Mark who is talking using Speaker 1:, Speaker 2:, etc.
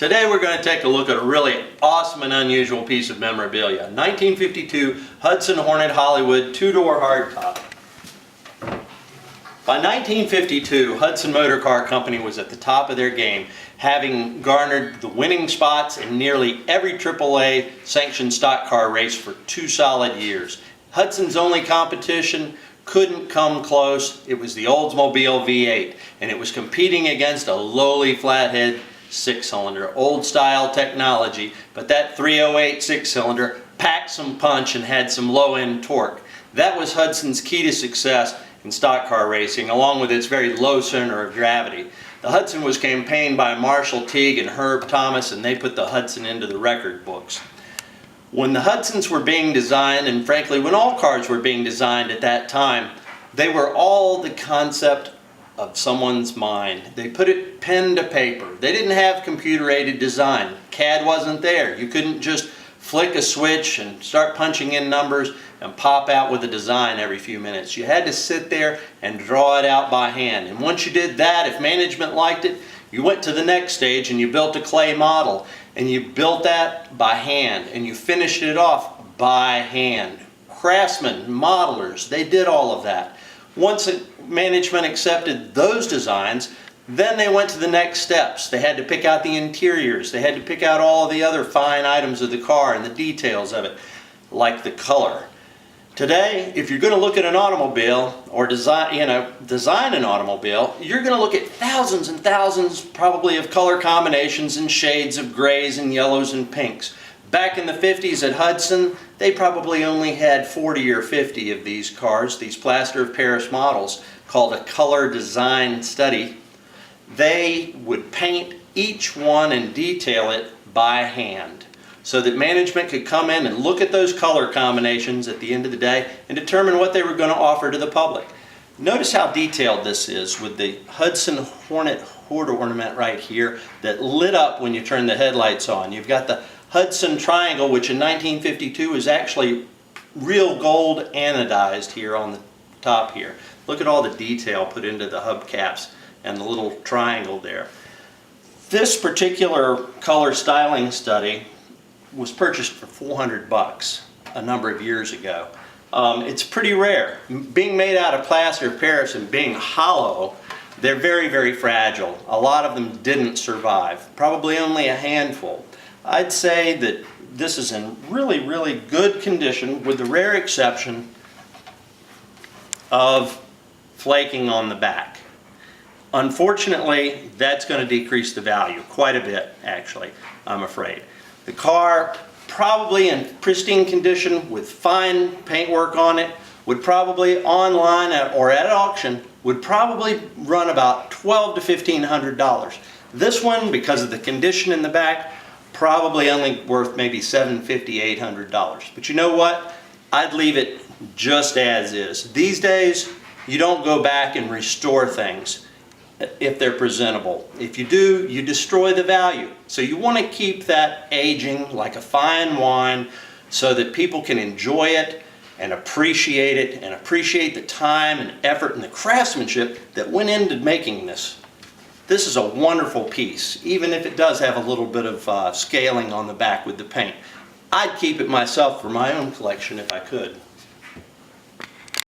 Speaker 1: Today we're going to take a look at a really awesome and unusual piece of memorabilia. 1952 Hudson Hornet Hollywood two-door hardtop. By 1952, Hudson Motor Car Company was at the top of their game, having garnered the winning spots in nearly every AAA sanctioned stock car race for 2 solid years. Hudson's only competition couldn't come close. It was the Oldsmobile V8, and it was competing against a lowly flathead 6-cylinder, old style technology, but that 308 6-cylinder packed some punch and had some low-end torque. That was Hudson's key to success in stock car racing, along with its very low center of gravity. The Hudson was campaigned by Marshall Teague and Herb Thomas, and they put the Hudson into the record books. When the Hudsons were being designed, and frankly when all cars were being designed at that time, they were all the concept of someone's mind. They put it pen to paper. They didn't have computer-aided design. CAD wasn't there. You couldn't just flick a switch and start punching in numbers and pop out with a design every few minutes. You had to sit there and draw it out by hand. And once you did that, if management liked it, you went to the next stage and you built a clay model. And you built that by hand and you finished it off by hand. Craftsmen, modelers, they did all of that. Once management accepted those designs, then they went to the next steps. They had to pick out the interiors. They had to pick out all the other fine items of the car and the details of it, like the color. Today, if you're going to look at an automobile or design an automobile, you're going to look at thousands and thousands probably of color combinations and shades of grays and yellows and pinks. Back in the 50s at Hudson, they probably only had 40 or 50 of these cars, these plaster of Paris models, called a color design study. They would paint each one and detail it by hand, so that management could come in and look at those color combinations at the end of the day and determine what they were going to offer to the public. Notice how detailed this is with the Hudson Hornet hood ornament right here that lit up when you turn the headlights on. You've got the Hudson triangle, which in 1952 is actually real gold anodized here on the top here. Look at all the detail put into the hubcaps and the little triangle there. This particular color styling study was purchased for $400 a number of years ago. It's pretty rare. Being made out of plaster of Paris and being hollow, they're very, very fragile. A lot of them didn't survive, probably only a handful. I'd say that this is in really, really good condition with the rare exception of flaking on the back. Unfortunately, that's going to decrease the value quite a bit, actually, I'm afraid. The car, probably in pristine condition with fine paintwork on it, would probably online or at auction, would probably run about $1,200 to $1,500. This one, because of the condition in the back, probably only worth maybe $750, $800. But you know what? I'd leave it just as is. These days, you don't go back and restore things if they're presentable. If you do, you destroy the value. So you want to keep that aging like a fine wine so that people can enjoy it and appreciate the time and effort and the craftsmanship that went into making this. This is a wonderful piece, even if it does have a little bit of scaling on the back with the paint. I'd keep it myself for my own collection if I could.